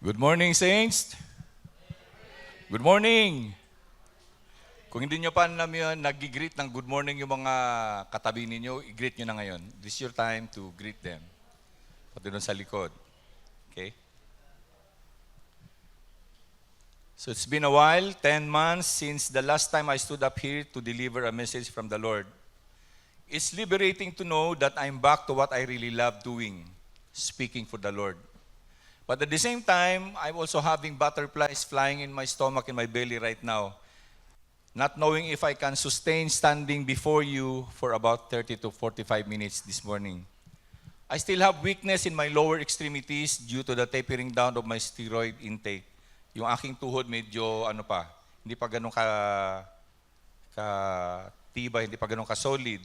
Good morning, Saints. Good morning. Kung hindi nyo pa namin nag-greet ng good morning yung mga katabi ninyo, i-greet nyo na ngayon. This is your time to greet them. Pati doon sa likod. Okay? So it's been a while, 10 months since the last time I stood up here to deliver a message from the Lord. It's liberating to know that I'm back to what I really love doing, speaking for the Lord. But at the same time, I'm also having butterflies flying in my stomach and my belly right now, not knowing if I can sustain standing before you for about 30 to 45 minutes this morning. I still have weakness in my lower extremities due to the tapering down of my steroid intake. Yung aking tuhod medyo hindi pa ganun tibay, hindi pa ganun ka solid.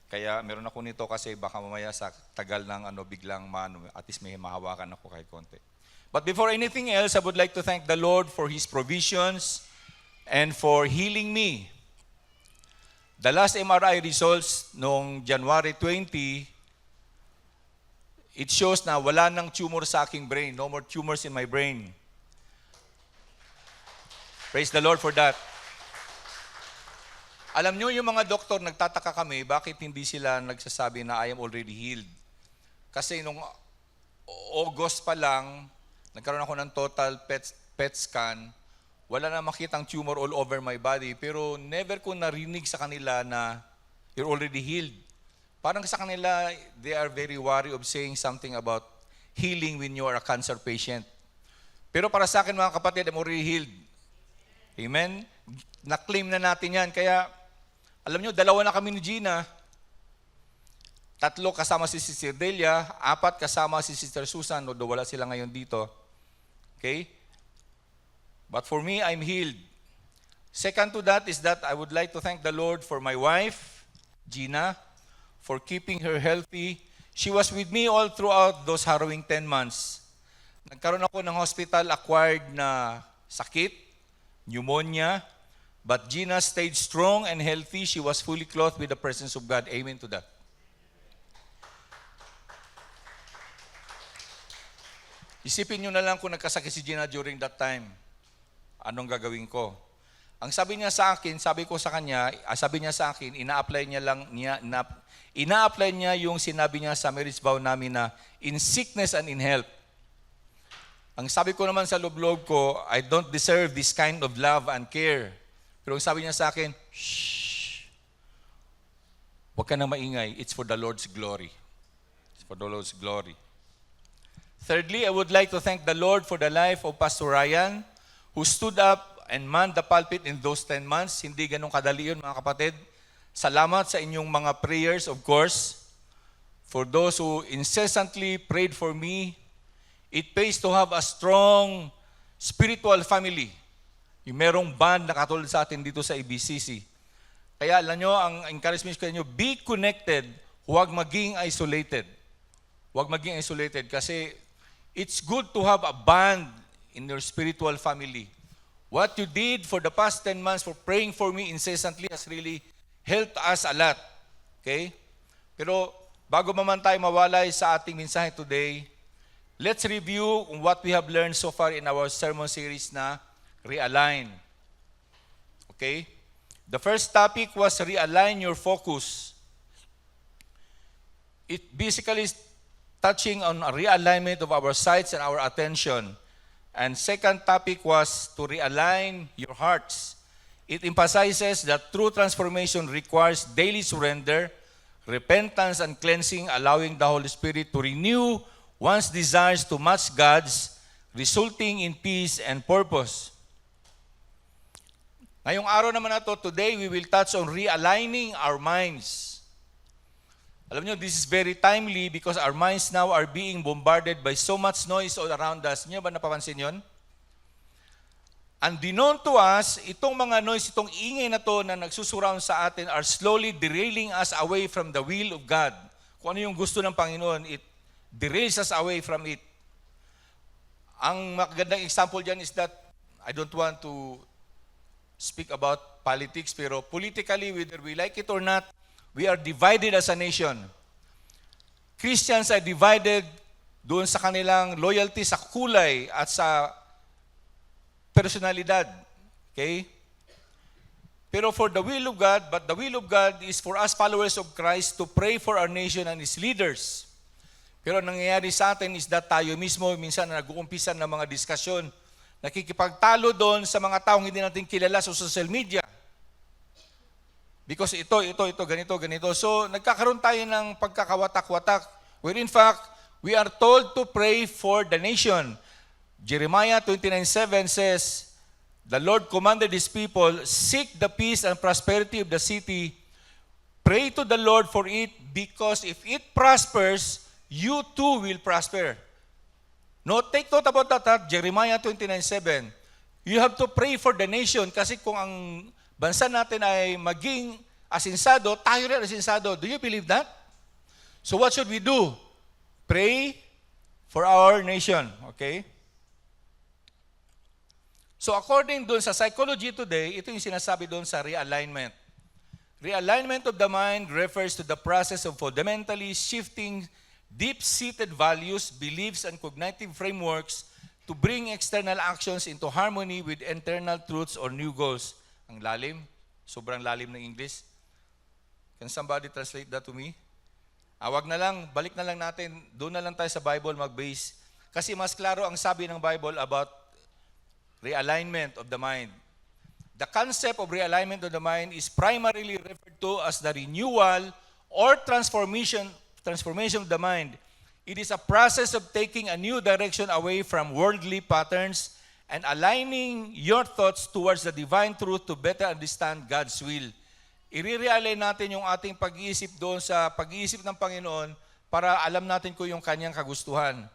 Kaya meron ako nito kasi baka mamaya sa tagal ng biglang at least may mahawakan ako kahit konti. But before anything else, I would like to thank the Lord for His provisions and for healing me. The last MRI results noong January 20, it shows na wala nang tumor sa aking brain. No more tumors in my brain. Praise the Lord for that. Alam nyo, yung mga doktor, nagtataka kami, bakit hindi sila nagsasabi na I am already healed? Kasi nung August pa lang, nagkaroon ako ng total PET scan, wala na makitang tumor all over my body, pero never ko narinig sa kanila na you're already healed. Parang sa kanila, they are very worried of saying something about healing when you are a cancer patient. Pero para sa akin, mga kapatid, I'm already healed. Amen? Na-claim na natin yan. Kaya, alam nyo, 2 na kami ni Gina. 3 kasama si Sister Delia. 4 kasama si Sister Susan. Although wala sila ngayon dito. Okay? But for me, I'm healed. Second to that is that I would like to thank the Lord for my wife, Gina, for keeping her healthy. She was with me all throughout those harrowing 10 months. Nagkaroon ako ng hospital-acquired na sakit, pneumonia, but Gina stayed strong and healthy. She was fully clothed with the presence of God. Amen to that. Isipin nyo na lang kung nagkasakit si Gina during that time. Anong gagawin ko? Ang sabi niya sa akin, sabi niya sa akin, ina-apply niya yung sinabi niya sa marriage vow namin na in sickness and in health. Ang sabi ko naman sa loob ko, I don't deserve this kind of love and care. Pero ang sabi niya sa akin, shh, huwag ka nang maingay. It's for the Lord's glory. It's for the Lord's glory. Thirdly, I would like to thank the Lord for the life of Pastor Ryan, who stood up and manned the pulpit in those 10 months. Hindi ganun kadali yun, mga kapatid. Salamat sa inyong mga prayers, of course. For those who incessantly prayed for me, it pays to have a strong spiritual family. Yung merong band na katulad sa atin dito sa ABCC. Kaya alam nyo, ang encouragement ko inyo, be connected, huwag maging isolated. Huwag maging isolated kasi it's good to have a band in your spiritual family. What you did for the past 10 months for praying for me incessantly has really helped us a lot. Okay? Pero bago man tayo mawalay sa ating mensahe today, let's review what we have learned so far in our sermon series na Realign. Okay? The first topic was realign your focus. It basically is touching on a realignment of our sights and our attention. And second topic was to realign your hearts. It emphasizes that true transformation requires daily surrender, repentance, and cleansing, allowing the Holy Spirit to renew one's desires to match God's, resulting in peace and purpose. Ngayong araw naman na to, today we will touch on realigning our minds. Alam nyo, this is very timely because our minds now are being bombarded by so much noise all around us. Nyo ba napapansin yun? Unbeknown to us, itong mga noise, itong ingay na to na nagsusurround sa atin are slowly derailing us away from the will of God. Kung ano yung gusto ng Panginoon, it derails us away from it. Ang magandang example dyan is that I don't want to speak about politics, pero politically, whether we like it or not, we are divided as a nation. Christians are divided doon sa kanilang loyalty sa kulay at sa personalidad. Okay? Pero for the will of God, but the will of God is for us followers of Christ to pray for our nation and its leaders. Pero ang nangyayari sa atin is that tayo mismo minsan nag-uumpisan ng mga diskusyon, nakikipagtalo doon sa mga taong hindi natin kilala sa social media. Because ito, ganito. So nagkakaroon tayo ng pagkakawatak-watak, where in fact, we are told to pray for the nation. Jeremiah 29:7 says, the Lord commanded His people, seek the peace and prosperity of the city. Pray to the Lord for it, because if it prospers, you too will prosper. No, take note about that, Jeremiah 29:7. You have to pray for the nation, kasi kung ang bansa natin ay maging asinsado, tayo rin asinsado. Do you believe that? So what should we do? Pray for our nation. Okay? So according doon sa Psychology Today, ito yung sinasabi doon sa realignment. Realignment of the mind refers to the process of fundamentally shifting deep-seated values, beliefs, and cognitive frameworks to bring external actions into harmony with internal truths or new goals. Ang lalim. Sobrang lalim ng English. Can somebody translate that to me? Wag na lang, balik na lang natin, doon na lang tayo sa Bible mag-base. Kasi mas klaro ang sabi ng Bible about realignment of the mind. The concept of realignment of the mind is primarily referred to as the renewal or transformation of the mind. It is a process of taking a new direction away from worldly patterns and aligning your thoughts towards the divine truth to better understand God's will. I-realign natin yung ating pag-iisip doon sa pag-iisip ng Panginoon para alam natin kung yung kanyang kagustuhan.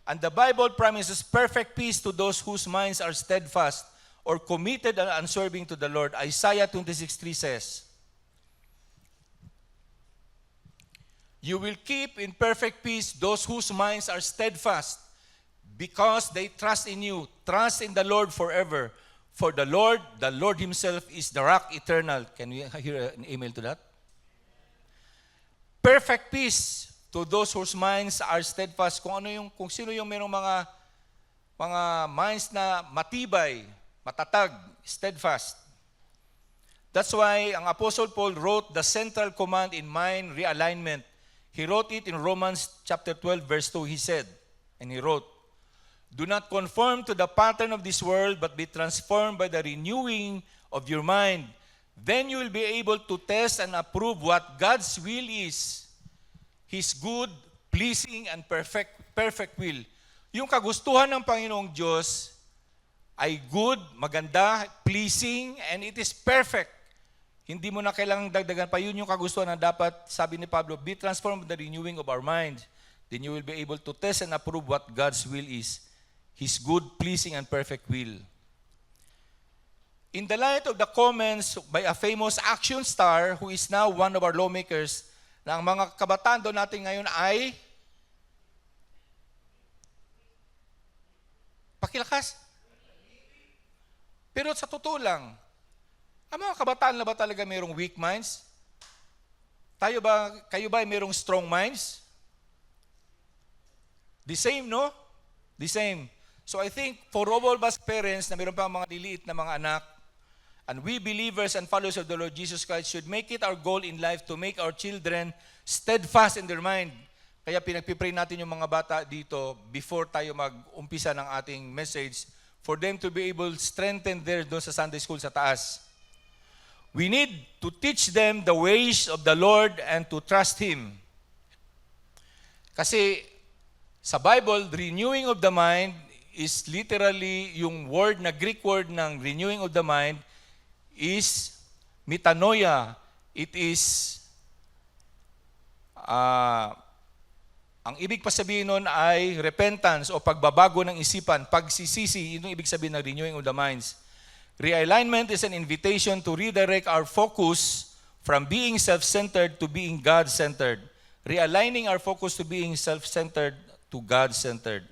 And the Bible promises perfect peace to those whose minds are steadfast or committed and unswerving to the Lord. Isaiah 26:3 says, you will keep in perfect peace those whose minds are steadfast because they trust in you. Trust in the Lord forever. For the Lord Himself is the rock eternal. Can we hear an email to that? Perfect peace to those whose minds are steadfast. Kung sino yung mayroong mga minds na matibay, matatag, steadfast. That's why ang Apostle Paul wrote the central command in mind realignment. He wrote it in Romans chapter 12 verse 2. He said, and he wrote, do not conform to the pattern of this world, but be transformed by the renewing of your mind. Then you will be able to test and approve what God's will is. His good, pleasing, and perfect will. Yung kagustuhan ng Panginoong Diyos ay good, maganda, pleasing, and it is perfect. Hindi mo na kailangang dagdagan pa. Yun yung kagustuhan na dapat, sabi ni Pablo, be transformed by the renewing of our mind. Then you will be able to test and approve what God's will is. His good, pleasing, and perfect will. In the light of the comments by a famous action star who is now one of our lawmakers, na ang mga kabataan doon natin ngayon ay pakilakas. Pero sa totoo lang, ang mga kabataan na ba talaga mayroong weak minds? Kayo ba ay mayroong strong minds? The same, no? The same. So I think for all of us parents na mayroon pa mga liliit na mga anak, and we believers and followers of the Lord Jesus Christ should make it our goal in life to make our children steadfast in their mind. Kaya pinagpipray natin yung mga bata dito before tayo mag-umpisa ng ating message for them to be able to strengthen their doon sa Sunday school sa taas. We need to teach them the ways of the Lord and to trust Him. Kasi sa Bible, renewing of the mind is literally yung word na Greek word ng renewing of the mind is metanoia. It is ang ibig pa sabihin nun ay repentance o pagbabago ng isipan, pagsisisi, yun yung ibig sabihin ng renewing of the minds. Realignment is an invitation to redirect our focus from being self-centered to being God-centered. Realigning our focus to being self-centered to God-centered.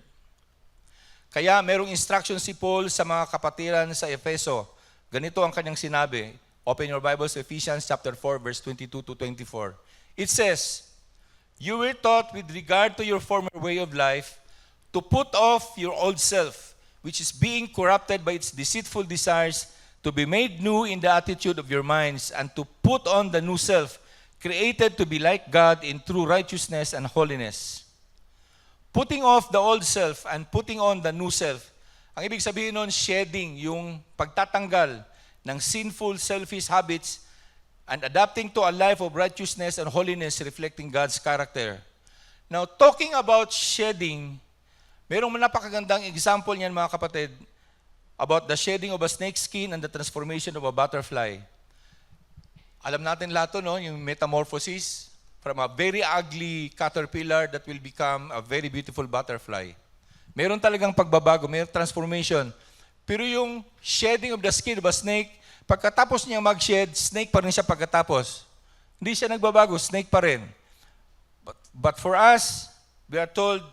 Kaya merong instruction si Paul sa mga kapatiran sa Efeso. Ganito ang kanyang sinabi. Open your Bibles to Ephesians chapter 4 verse 22 to 24. It says, you were taught with regard to your former way of life to put off your old self, which is being corrupted by its deceitful desires, to be made new in the attitude of your minds, and to put on the new self, created to be like God in true righteousness and holiness. Putting off the old self and putting on the new self. Ang ibig sabihin nun, shedding, yung pagtatanggal ng sinful, selfish habits and adapting to a life of righteousness and holiness reflecting God's character. Now, talking about shedding, merong napakagandang example niyan mga kapatid about the shedding of a snake skin and the transformation of a butterfly. Alam natin lahat to, no? Yung metamorphosis from a very ugly caterpillar that will become a very beautiful butterfly. Meron talagang pagbabago, meron transformation. Pero yung shedding of the skin of a snake, pagkatapos niya mag-shed, snake pa rin siya pagkatapos. Hindi siya nagbabago, snake pa rin. But for us, we are told,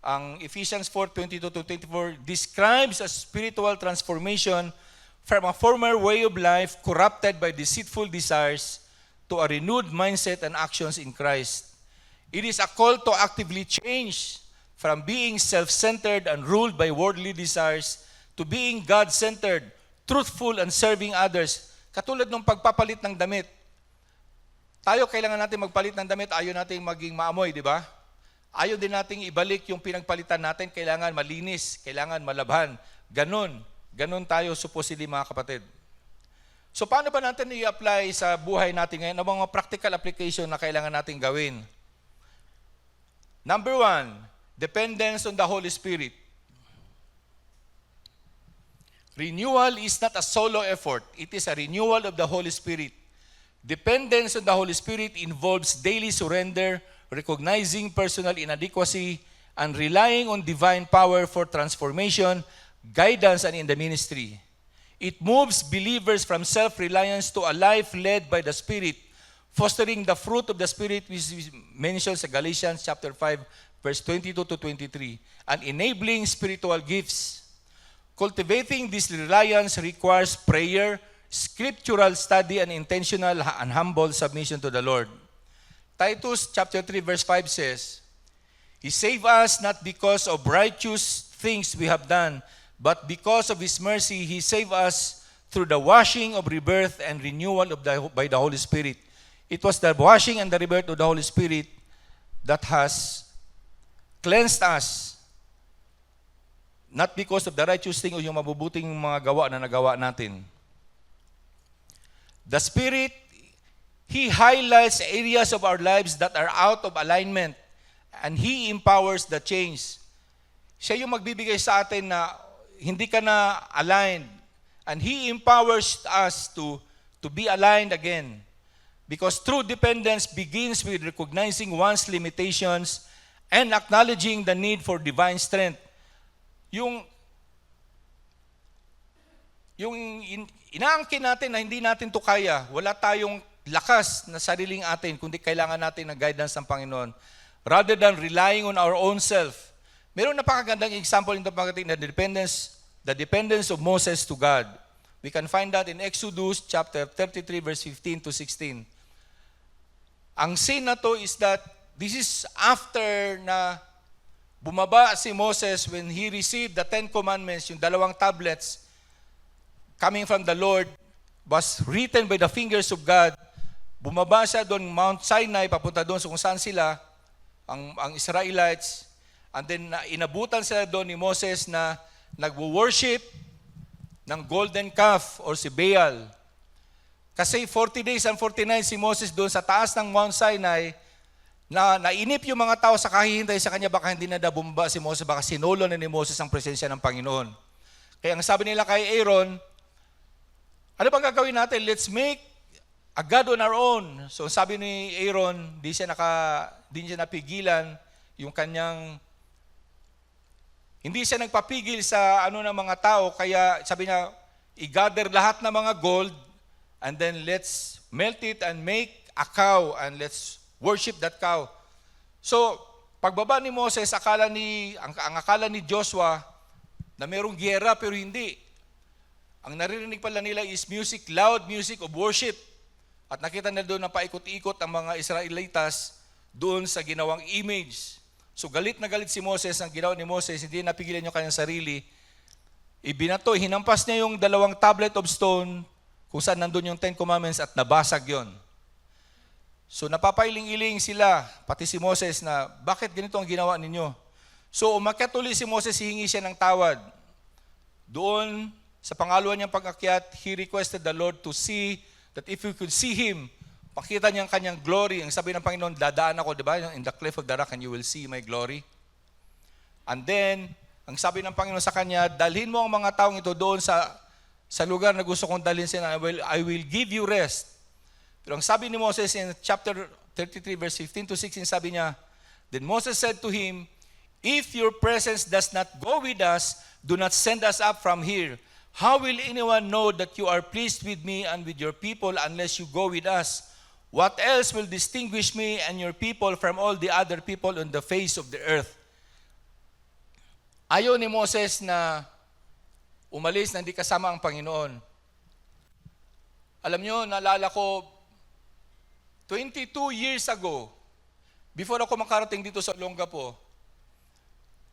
ang Ephesians 4:22-24 describes a spiritual transformation from a former way of life corrupted by deceitful desires to a renewed mindset and actions in Christ. It is a call to actively change from being self-centered and ruled by worldly desires to being God-centered, truthful, and serving others. Katulad ng pagpapalit ng damit. Tayo, kailangan natin magpalit ng damit, ayaw natin maging maamoy, di ba? Ayaw din nating ibalik yung pinagpalitan natin, kailangan malinis, kailangan malabhan. Ganon tayo supposedly mga kapatid. So paano ba natin i-apply sa buhay natin ngayon? Ang mga practical application na kailangan natin gawin? Number 1, dependence on the Holy Spirit. Renewal is not a solo effort. It is a renewal of the Holy Spirit. Dependence on the Holy Spirit involves daily surrender, recognizing personal inadequacy, and relying on divine power for transformation, guidance, and in the ministry. It moves believers from self-reliance to a life led by the Spirit, fostering the fruit of the Spirit, which is mentioned in Galatians chapter 5, verse 22-23, and enabling spiritual gifts. Cultivating this reliance requires prayer, scriptural study, and intentional and humble submission to the Lord. Titus chapter 3 verse 5 says, He saved us not because of righteous things we have done, but because of His mercy, He saved us through the washing of rebirth and renewal by the Holy Spirit. It was the washing and the rebirth of the Holy Spirit that has cleansed us, not because of the righteous thing o yung mabubuting mga gawa na nagawa natin. The Spirit, He highlights areas of our lives that are out of alignment, and He empowers the change. Siya yung magbibigay sa atin na hindi ka na aligned, and He empowers us to be aligned again. Because true dependence begins with recognizing one's limitations and acknowledging the need for divine strength. Yung inaangkin natin na hindi natin to kaya, wala tayong lakas na sariling atin, kundi kailangan natin ng guidance ng Panginoon. Rather than relying on our own self. Meron napakagandang example nito pagdating na the dependence of Moses to God. We can find that in Exodus chapter 33 verse 15-16. Ang scene na to is that this is after na bumaba si Moses when he received the 10 commandments, yung 2 tablets coming from the Lord, was written by the fingers of God. Bumaba siya doon, Mount Sinai, papunta doon kung saan sila, ang Israelites. And then inabutan sila doon ni Moses na nagwo-worship ng golden calf or si Baal. Kasi 40 days and 40 nights si Moses doon sa taas ng Mount Sinai, na nainip yung mga tao sa kahihintay sa kanya, baka hindi na bumaba si Moses, baka sinolo na ni Moses ang presensya ng Panginoon. Kaya ang sabi nila kay Aaron, ano bang gagawin natin? Let's make a God on our own. So sabi ni Aaron, di siya napigilan yung kanyang, hindi siya nagpapigil sa ng mga tao, kaya sabi niya, i-gather lahat ng mga gold, and then let's melt it and make a cow, and let's worship that cow. So, pagbaba ni Moses, ang akala ni Joshua na mayroong giyera, pero hindi. Ang naririnig pala nila is music, loud music of worship. At nakita nila doon na paikot-ikot ang mga Israelitas doon sa ginawang image. So galit na galit si Moses, ang ginawa ni Moses, hindi napigilan yung kanyang sarili. Ibinato, hinampas niya yung 2 tablet of stone kung saan nandun yung 10 Commandments at nabasag yon. So napapailing-iling sila, pati si Moses na, bakit ganito ang ginawa ninyo? So umakyat ulit si Moses, hihingi siya ng tawad. Doon, sa pangalawa niyang pag-akyat, he requested the Lord to see, that if you could see Him, pakita niya ang kanyang glory. Ang sabi ng Panginoon, dadaan ako, di ba? In the cliff of the rock and you will see my glory. And then, ang sabi ng Panginoon sa kanya, dalhin mo ang mga taong ito doon sa lugar na gusto kong dalhin sila. I will give you rest. Pero ang sabi ni Moses in chapter 33 verse 15 to 16, sabi niya, then Moses said to him, if your presence does not go with us, do not send us up from here. How will anyone know that you are pleased with me and with your people unless you go with us? What else will distinguish me and your people from all the other people on the face of the earth? Ayaw ni Moses na umalis na hindi kasama ang Panginoon. Alam nyo, naalala ko, 22 years ago, before ako makarating dito sa Olongapo,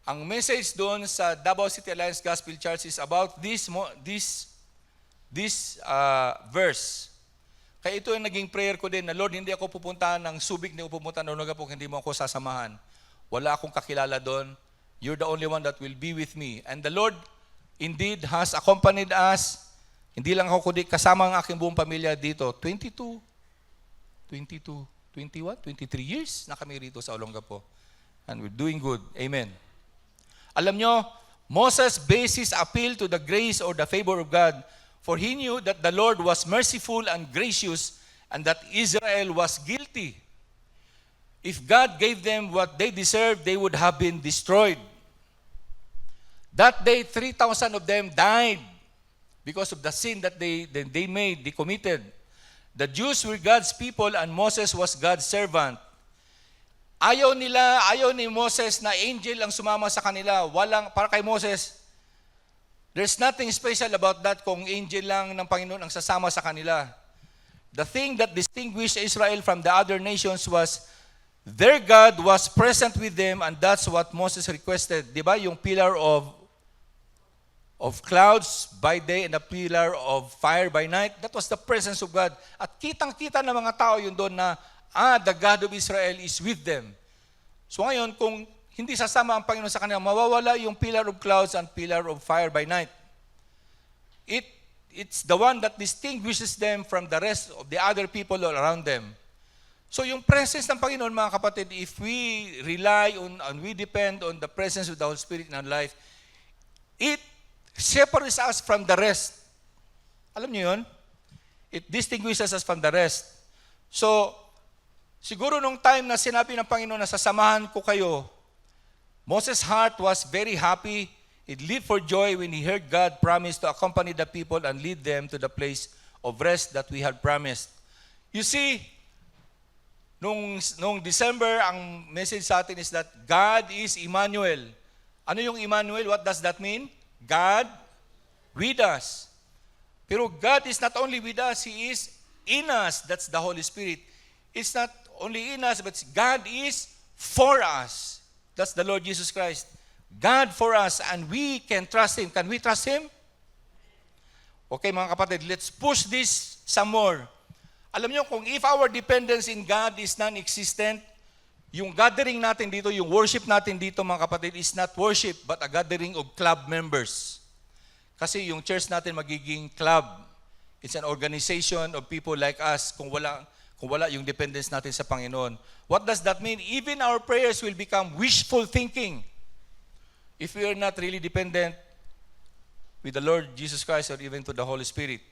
ang message doon sa Davao City Alliance Gospel Church is about this verse. Kaya ito yung naging prayer ko din na, Lord, hindi ako pupunta ng Subic, hindi ako pupunta ng Olongapo, hindi mo ako sasamahan. Wala akong kakilala doon. You're the only one that will be with me. And the Lord indeed has accompanied us. Hindi lang ako kundi kasama ang aking buong pamilya dito. 21, 23 years na kami rito sa Olongapo. And we're doing good. Amen. Alam nyo, Moses based his appeal to the grace or the favor of God, for he knew that the Lord was merciful and gracious and that Israel was guilty. If God gave them what they deserved, they would have been destroyed. That day, 3,000 of them died because of the sin that they committed. The Jews were God's people and Moses was God's servant. Ayaw ni Moses na angel ang sumama sa kanila. Para kay Moses, there's nothing special about that kung angel lang ng Panginoon ang sasama sa kanila. The thing that distinguished Israel from the other nations was their God was present with them, and that's what Moses requested. Di ba? Yung pillar of clouds by day and a pillar of fire by night, that was the presence of God. At kitang-kita ng mga tao yun doon na, the God of Israel is with them. So ngayon, kung hindi sasama ang Panginoon sa kanila, mawawala yung pillar of clouds and pillar of fire by night. It's the one that distinguishes them from the rest of the other people all around them. So yung presence ng Panginoon, mga kapatid, if we rely on and we depend on the presence of the Holy Spirit in our life, it separates us from the rest. Alam niyo yun? It distinguishes us from the rest. So, siguro nung time na sinabi ng Panginoon na sasamahan ko kayo, Moses' heart was very happy. It leaped for joy when he heard God promise to accompany the people and lead them to the place of rest that we had promised. You see, nung December, ang message sa atin is that God is Emmanuel. Ano yung Emmanuel? What does that mean? God with us. Pero God is not only with us, He is in us. That's the Holy Spirit. It's not only in us, but God is for us. That's the Lord Jesus Christ. God for us, and we can trust Him. Can we trust Him? Okay, mga kapatid, let's push this some more. Alam niyo, kung if our dependence in God is non-existent, yung gathering natin dito, yung worship natin dito, mga kapatid, is not worship, but a gathering of club members. Kasi yung church natin magiging club. It's an organization of people like us kung wala yung dependence natin sa Panginoon. What does that mean? Even our prayers will become wishful thinking if we are not really dependent with the Lord Jesus Christ or even to the Holy Spirit.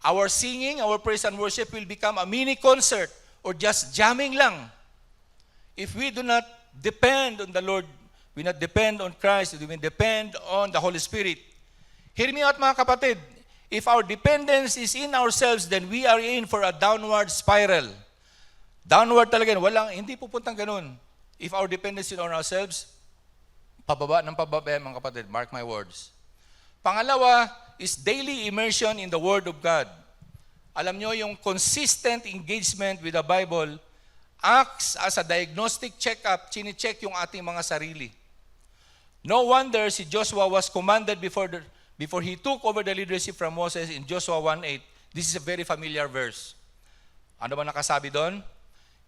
Our singing, our praise and worship will become a mini concert or just jamming lang. If we do not depend on the Lord, we not depend on Christ, we depend on the Holy Spirit. Hear me out, mga kapatid. If our dependence is in ourselves, then we are in for a downward spiral. Downward talaga, hindi pupuntang ganun. If our dependence is on ourselves, pababa ng pababa, mga kapatid. Mark my words. Pangalawa is daily immersion in the Word of God. Alam nyo, yung consistent engagement with the Bible acts as a diagnostic check-up, chine-check yung ating mga sarili. No wonder si Joshua was commanded before he took over the leadership from Moses in Joshua 1:8. This is a very familiar verse. Ano ba nakasabi doon?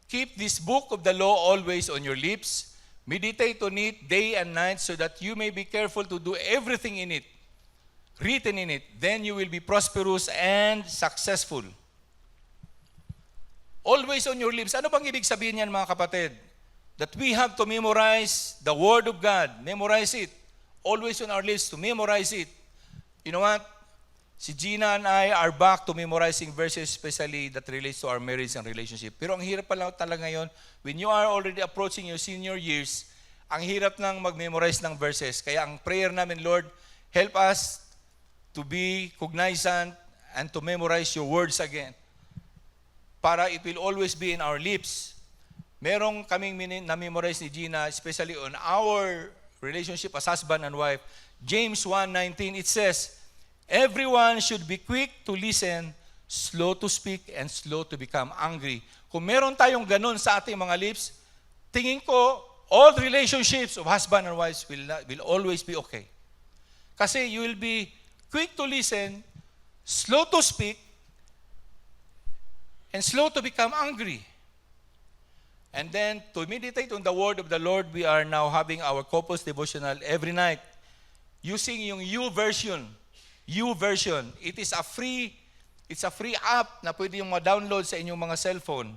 Keep this book of the law always on your lips. Meditate on it day and night so that you may be careful to do everything in it, written in it. Then you will be prosperous and successful. Always on your lips. Ano bang ibig sabihin niyan, mga kapatid? That we have to memorize the Word of God. Memorize it. Always on our lips to memorize it. You know what? Si Gina and I are back to memorizing verses, especially that relates to our marriage and relationship. Pero ang hirap pala talaga ngayon, when you are already approaching your senior years, ang hirap nang mag-memorize ng verses. Kaya ang prayer namin, Lord, help us to be cognizant and to memorize your words again. Para it will always be in our lips. Merong kaming na-memorize ni Gina, especially on our relationship as husband and wife. James 1:19, it says, everyone should be quick to listen, slow to speak, and slow to become angry. Kung meron tayong ganun sa ating mga lips, tingin ko, all relationships of husband and wives will always be okay. Kasi you will be quick to listen, slow to speak, and slow to become angry. And then, to meditate on the word of the Lord, we are now having our couples devotional every night using yung YouVersion. YouVersion. It's a free app na pwede yung ma-download sa inyong mga cellphone.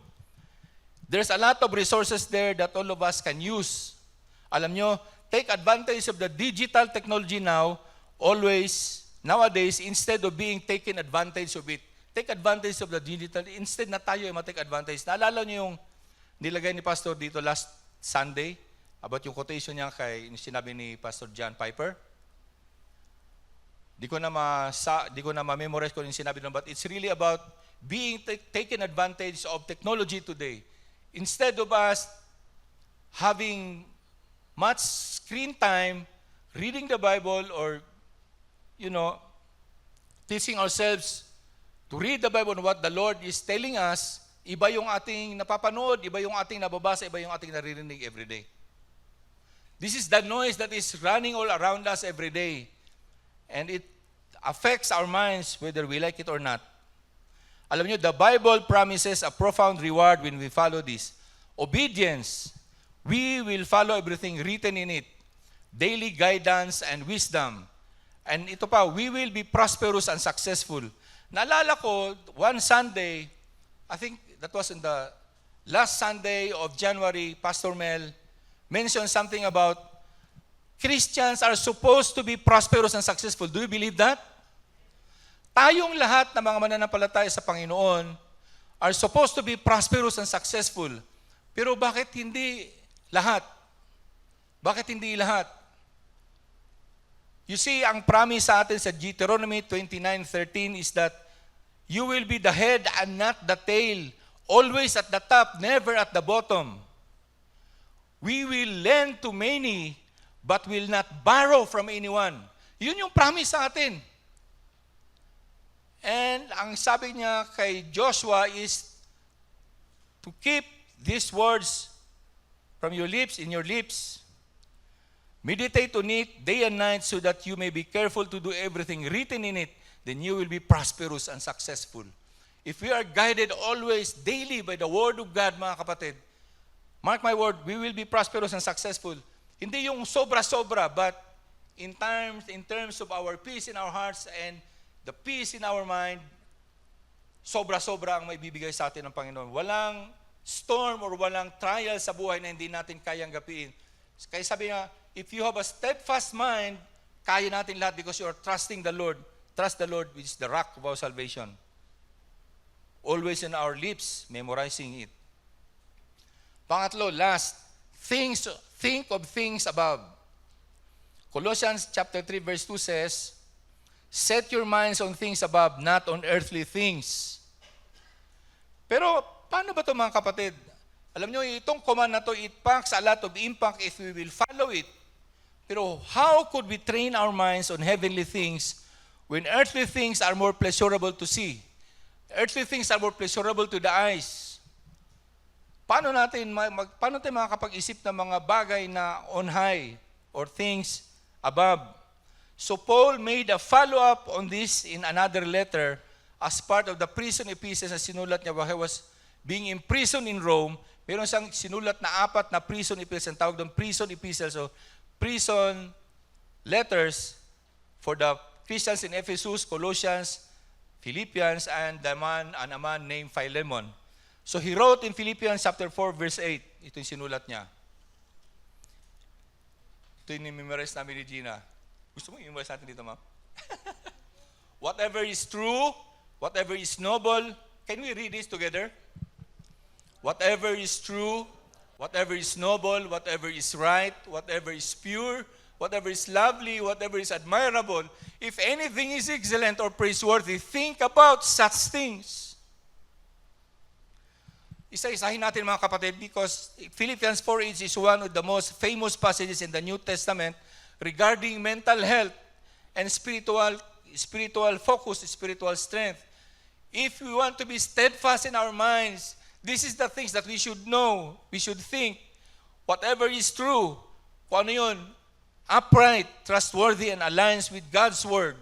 There's a lot of resources there that all of us can use. Alam nyo, take advantage of the digital technology nowadays, instead of being taken advantage of it. Take advantage of the digital, instead na tayo ay ma-take advantage. Naalala nyo yung nilagay ni Pastor dito last Sunday about yung quotation niya kay sinabi ni Pastor John Piper? Di ko na ma-memorize ko yung sinabi doon, but it's really about being taken advantage of technology today. Instead of us having much screen time, reading the Bible, or, teaching ourselves to read the Bible and what the Lord is telling us, iba yung ating napapanood, iba yung ating nababasa, iba yung ating naririnig every day. This is the noise that is running all around us every day. And it affects our minds whether we like it or not. Alam nyo, the Bible promises a profound reward when we follow this. Obedience. We will follow everything written in it. Daily guidance and wisdom. And ito pa, we will be prosperous and successful. Naalala ko, one Sunday, I think that was in the last Sunday of January, Pastor Mel mentioned something about Christians are supposed to be prosperous and successful. Do you believe that? Tayong lahat na mga mananampalataya sa Panginoon are supposed to be prosperous and successful. Pero bakit hindi lahat? Bakit hindi lahat? You see, ang promise sa atin sa Deuteronomy 29:13 is that you will be the head and not the tail, always at the top, never at the bottom. We will lend to many, but will not borrow from anyone. Yun yung promise sa atin. And ang sabi niya kay Joshua is to keep these words from your lips, in your lips. Meditate on it day and night so that you may be careful to do everything written in it. Then you will be prosperous and successful. If we are guided always, daily by the Word of God, mga kapatid, mark my word, we will be prosperous and successful. Hindi yung sobra-sobra, but in terms of our peace in our hearts and the peace in our mind, sobra-sobra ang may bibigay sa atin ng Panginoon. Walang storm or walang trial sa buhay na hindi natin kayang gapiin. Kaya sabi nga, if you have a steadfast mind, kaya natin lahat because you are trusting the Lord. Trust the Lord, which is the rock of our salvation. Always in our lips, memorizing it. Pangatlo, last, think of things above. Colossians chapter 3 verse 2 says, set your minds on things above, not on earthly things. Pero, paano ba ito mga kapatid? Alam nyo, itong command na to, it packs a lot of impact if we will follow it. Pero, how could we train our minds on heavenly things when earthly things are more pleasurable to see? Earthly things are more pleasurable to the eyes. paano tayo makakapag-isip ng mga bagay na on high or things above? So Paul made a follow-up on this in another letter as part of the prison epistles na sinulat niya while he was being imprisoned in Rome. Meron siyang sinulat na 4 na prison epistles, ang tawag doon prison epistles, so prison letters for the Christians in Ephesus, Colossians, Philippians, and a man named Philemon. So he wrote in Philippians chapter 4 verse 8, ito yung sinulat niya. Ito yung memorize namin ni Gina. Gusto mo i-memorize natin dito, ma'am? Whatever is true, whatever is noble, can we read this together? Whatever is true, whatever is noble, whatever is right, whatever is pure, whatever is lovely, whatever is admirable, if anything is excellent or praiseworthy, think about such things. Isa-isahin natin mga kapatid because Philippians 4:8 is one of the most famous passages in the New Testament regarding mental health and spiritual focus, spiritual strength. If we want to be steadfast in our minds, this is the things that we should know, we should think. Whatever is true, kung ano yun, upright, trustworthy, and aligns with God's Word.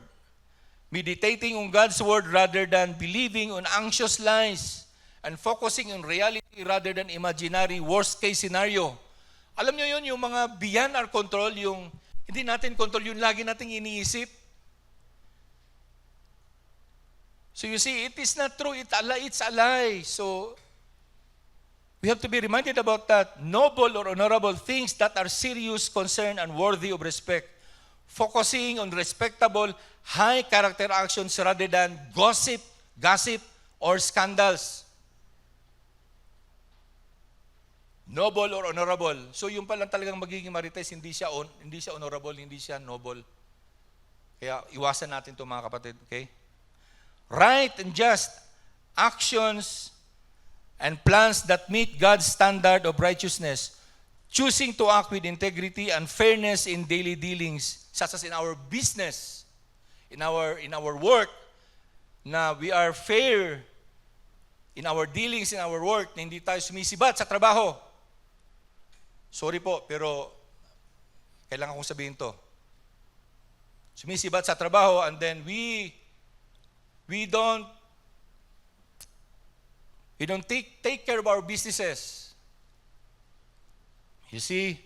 Meditating on God's Word rather than believing on anxious lies and focusing on reality rather than imaginary worst-case scenario. Alam nyo yun, yung mga beyond our control, yung hindi natin control, yung lagi nating iniisip. So you see, it is not true, it's a lie. So we have to be reminded about that. Noble or honorable things that are serious, concern, and worthy of respect. Focusing on respectable, high character actions rather than gossip, or scandals. Noble or honorable. So yung palang talagang magiging marites, hindi siya honorable, hindi siya noble. Kaya iwasan natin ito mga kapatid, okay? Right and just actions and plans that meet God's standard of righteousness, choosing to act with integrity and fairness in daily dealings, such as in our business, in our work, na we are fair in our dealings, in our work, na hindi tayo sumisibat sa trabaho. Sorry po, pero kailangan kong sabihin to. Sumisibat sa trabaho and then we don't take care of our businesses. You see?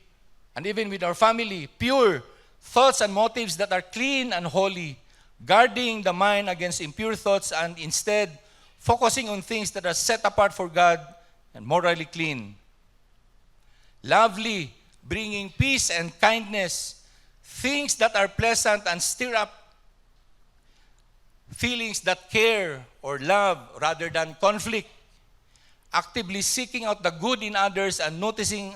And even with our family, pure thoughts and motives that are clean and holy, guarding the mind against impure thoughts and instead focusing on things that are set apart for God and morally clean. Lovely, bringing peace and kindness, things that are pleasant and stir up feelings that care or love rather than conflict. Actively seeking out the good in others and noticing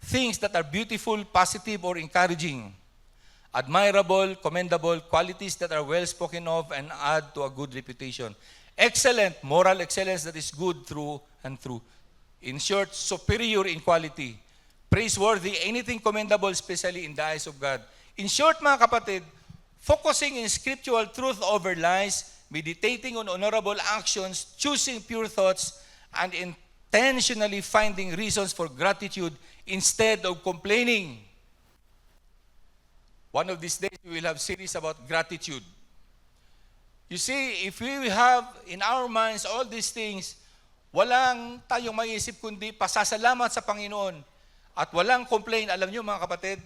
things that are beautiful, positive, or encouraging. Admirable, commendable, qualities that are well spoken of and add to a good reputation. Excellent, moral excellence that is good through and through. In short, superior in quality. Praiseworthy, anything commendable, especially in the eyes of God. In short, mga kapatid, focusing in scriptural truth over lies, meditating on honorable actions, choosing pure thoughts, and intentionally finding reasons for gratitude instead of complaining. One of these days, we will have series about gratitude. You see, if we have in our minds all these things, walang tayong maiisip kundi pasasalamat sa Panginoon at walang complain. Alam niyo mga kapatid,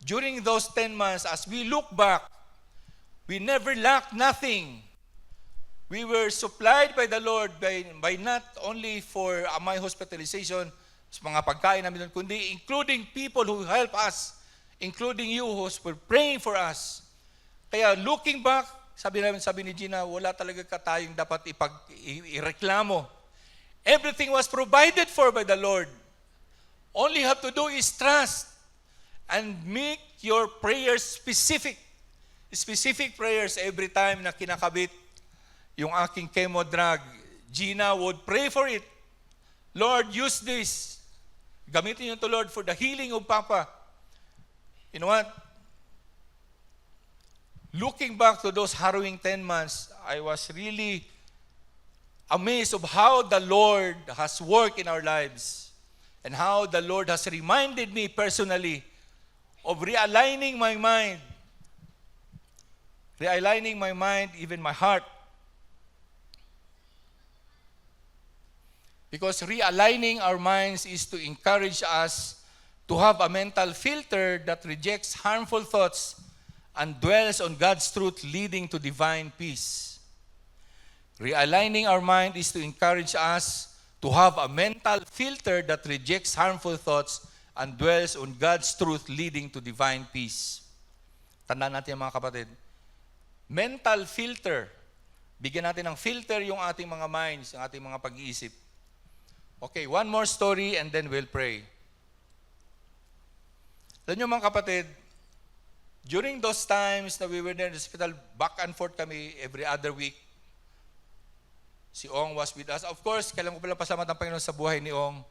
during those 10 months, as we look back, we never lacked nothing. We were supplied by the Lord by not only for my hospitalization, sa mga pagkain namin doon, kundi including people who help us, including you who were praying for us. Kaya looking back, sabi ni Gina, wala talaga tayong dapat ireklamo. Everything was provided for by the Lord. All you have to do is trust and make your prayers specific. Specific prayers every time na kinakabit yung aking chemo drug. Gina would pray for it. Lord, use this. Gamitin niyo to, Lord, for the healing of Papa. You know what? Looking back to those harrowing 10 months, I was really amazed of how the Lord has worked in our lives and how the Lord has reminded me personally of realigning my mind, even my heart. Because realigning our minds is to encourage us to have a mental filter that rejects harmful thoughts and dwells on God's truth, leading to divine peace. Realigning our mind is to encourage us to have a mental filter that rejects harmful thoughts and dwells on God's truth, leading to divine peace. Tandaan natin mga kapatid. Mental filter. Bigyan natin ng filter yung ating mga minds, yung ating mga pag-iisip. Okay, one more story and then we'll pray. Alam nyo mga kapatid, during those times na we were there in the hospital, back and forth kami every other week, si Ong was with us. Of course, kailan ko pala pasalamat ang Panginoon sa buhay ni Ong.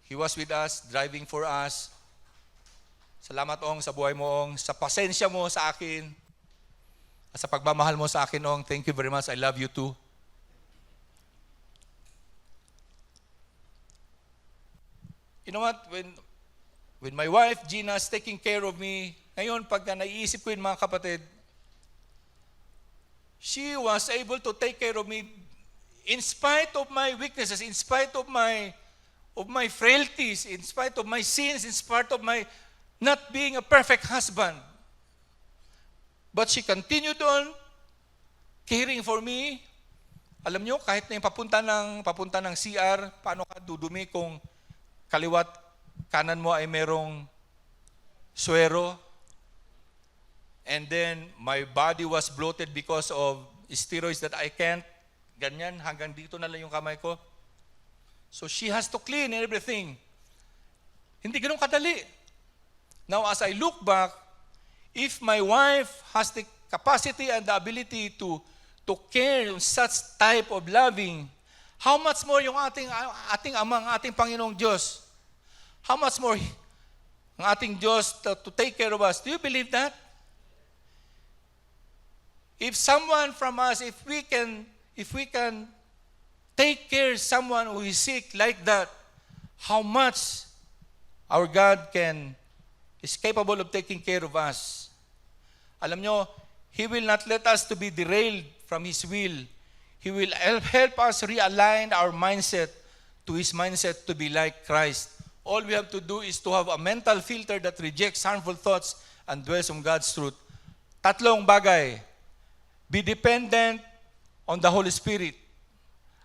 He was with us, driving for us. Salamat Ong sa buhay mo Ong, sa pasensya mo sa akin, at sa pagmamahal mo sa akin Ong. Thank you very much. I love you too. You know what? When my wife, Gina, is taking care of me, ngayon, pagka naiisip ko yun, mga kapatid, she was able to take care of me in spite of my weaknesses, in spite of my frailties, in spite of my sins, in spite of my not being a perfect husband. But she continued on caring for me. Alam nyo, kahit na yung papunta ng CR, paano ka dudumi kung kaliwat kanan mo ay merong suwero. And then, my body was bloated because of steroids that I can't. Ganyan, hanggang dito na lang yung kamay ko. So, she has to clean everything. Hindi ganun kadali. Now, as I look back, if my wife has the capacity and the ability to care in such type of loving, how much more yung ating Amang, ating Panginoong Diyos? How much more ang ating Diyos to take care of us? Do you believe that? If someone from us, if we can take care of someone who is sick like that, how much our God is capable of taking care of us. Alam nyo, He will not let us to be derailed from His will. He will help us realign our mindset to His mindset to be like Christ. All we have to do is to have a mental filter that rejects harmful thoughts and dwells on God's truth. Tatlong bagay. Be dependent on the Holy Spirit.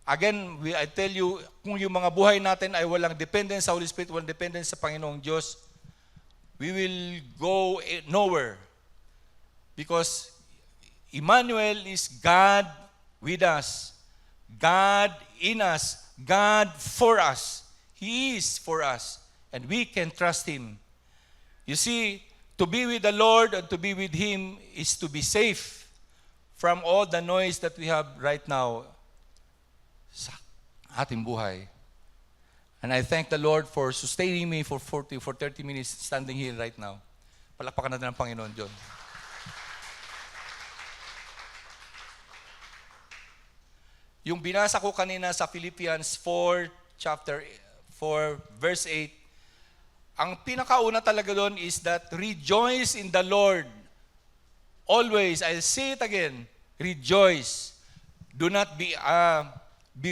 Again, I tell you, kung yung mga buhay natin ay walang dependence sa Holy Spirit, walang dependence sa Panginoong Diyos, we will go nowhere. Because Emmanuel is God with us, God in us, God for us. He is for us, and we can trust Him. You see, to be with the Lord and to be with Him is to be safe from all the noise that we have right now sa ating buhay. And I thank the Lord for sustaining me for 30 minutes standing here right now. Palakpakan natin ang Panginoon Diyon. Yung binasa ko kanina sa Philippians 4, chapter 4, verse 8, ang pinakauna talaga doon is that rejoice in the Lord. Always, I'll say it again, rejoice. Do not be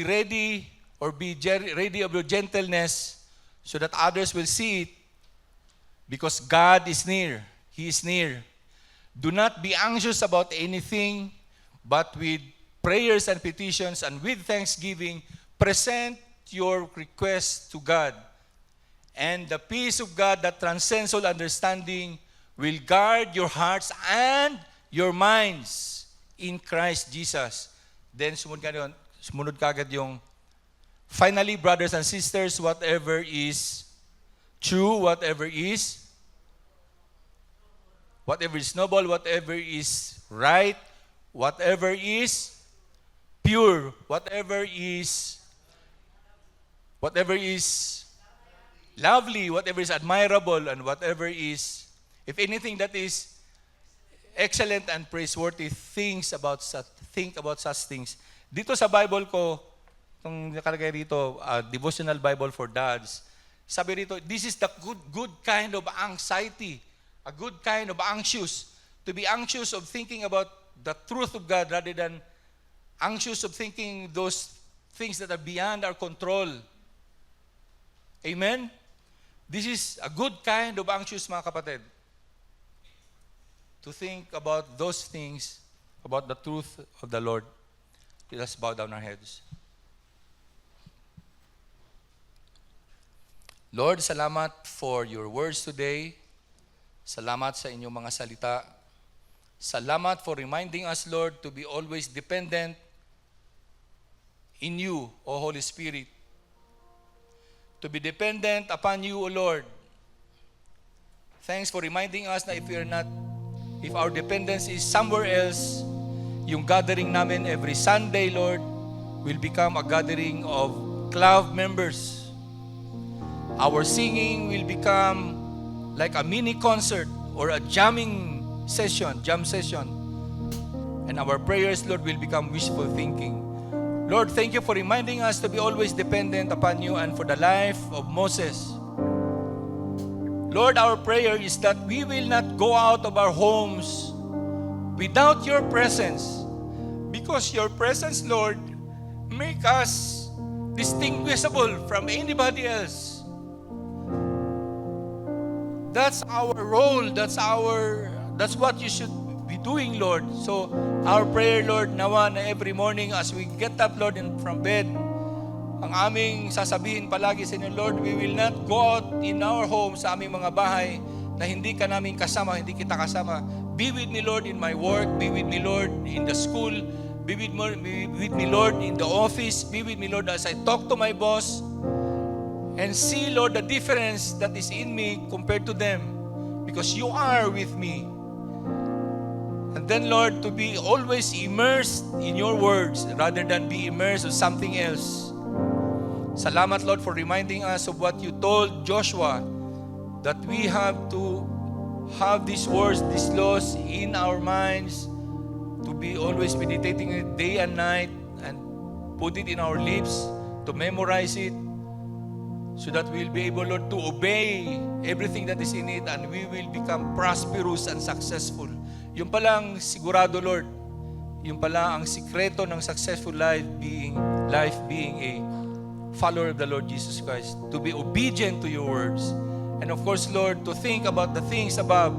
ready or be ready of your gentleness so that others will see it, because God is near. He is near. Do not be anxious about anything, but with prayers and petitions and with thanksgiving, present your requests to God. And the peace of God that transcends all understanding will guard your hearts and your minds in Christ Jesus. Then sumunod kagad yung, finally, brothers and sisters, whatever is true, whatever is noble, whatever is right, whatever is pure, whatever is lovely, whatever is admirable, and whatever is, if anything that is excellent and praiseworthy, think about such things. Dito sa Bible ko, Itong nakalagay rito, Devotional Bible for Dads. Sabi rito, this is the good kind of anxiety, a good kind of anxious. To be anxious of thinking about the truth of God rather than anxious of thinking those things that are beyond our control. Amen? This is a good kind of anxious, mga kapatid. To think about those things, about the truth of the Lord. Let us bow down our heads. Lord, salamat for your words today. Salamat sa inyong mga salita. Salamat for reminding us, Lord, to be always dependent in you, O Holy Spirit. To be dependent upon you, O Lord. Thanks for reminding us na if our dependence is somewhere else, yung gathering namin every Sunday, Lord, will become a gathering of club members. Our singing will become like a mini concert or a jam session. And our prayers, Lord, will become wishful thinking. Lord, thank you for reminding us to be always dependent upon you and for the life of Moses. Lord, our prayer is that we will not go out of our homes without your presence. Because your presence, Lord, make us distinguishable from anybody else. That's our role. That's what you should be doing, Lord. So, our prayer, Lord, nawa na every morning as we get up, Lord, from bed, ang aming sasabihin palagi sa inyo, Lord, we will not go out in our home, sa aming mga bahay, na hindi ka namin kasama, hindi kita kasama. Be with me, Lord, in my work. Be with me, Lord, in the school. Be with me, Lord, in the office. Be with me, Lord, as I talk to my boss. And see, Lord, the difference that is in me compared to them. Because you are with me. And then, Lord, to be always immersed in your words rather than be immersed in something else. Salamat, Lord, for reminding us of what you told Joshua, that we have to have these words, these laws in our minds, to be always meditating it day and night and put it in our lips, to memorize it, so that we'll be able, Lord, to obey everything that is in it and we will become prosperous and successful. Yung palang sigurado, Lord, yung pala ang sikreto ng successful life being a follower of the Lord Jesus Christ, to be obedient to your words. And of course, Lord, to think about the things above.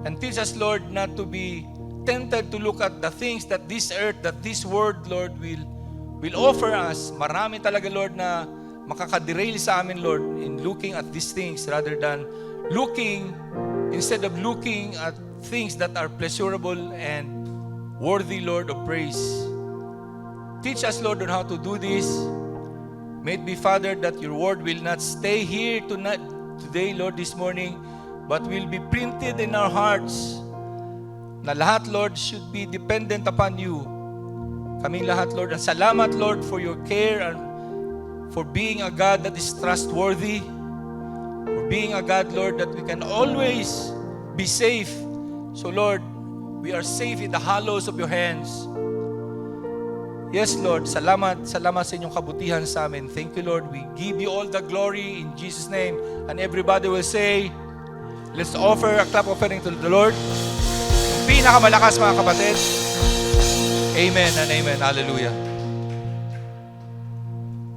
And teach us, Lord, not to be tempted to look at the things that this earth, that this world, Lord, will offer us. Marami talaga, Lord, na makakaderail sa amin, Lord, in looking at these things rather than instead of looking at things that are pleasurable and worthy, Lord, of praise. Teach us, Lord, on how to do this. May it be, Father, that your word will not stay here today, Lord, this morning, but will be printed in our hearts. Na lahat, Lord, should be dependent upon you. Kaming lahat, Lord. And salamat, Lord, for your care and for being a God that is trustworthy. For being a God, Lord, that we can always be safe. So, Lord, we are safe in the hollows of your hands. Yes, Lord, salamat sa inyong kabutihan sa amin. Thank you, Lord. We give you all the glory in Jesus' name. And everybody will say, let's offer a clap offering to the Lord. Yung pinakamalakas, mga kapatid. Amen and amen. Hallelujah.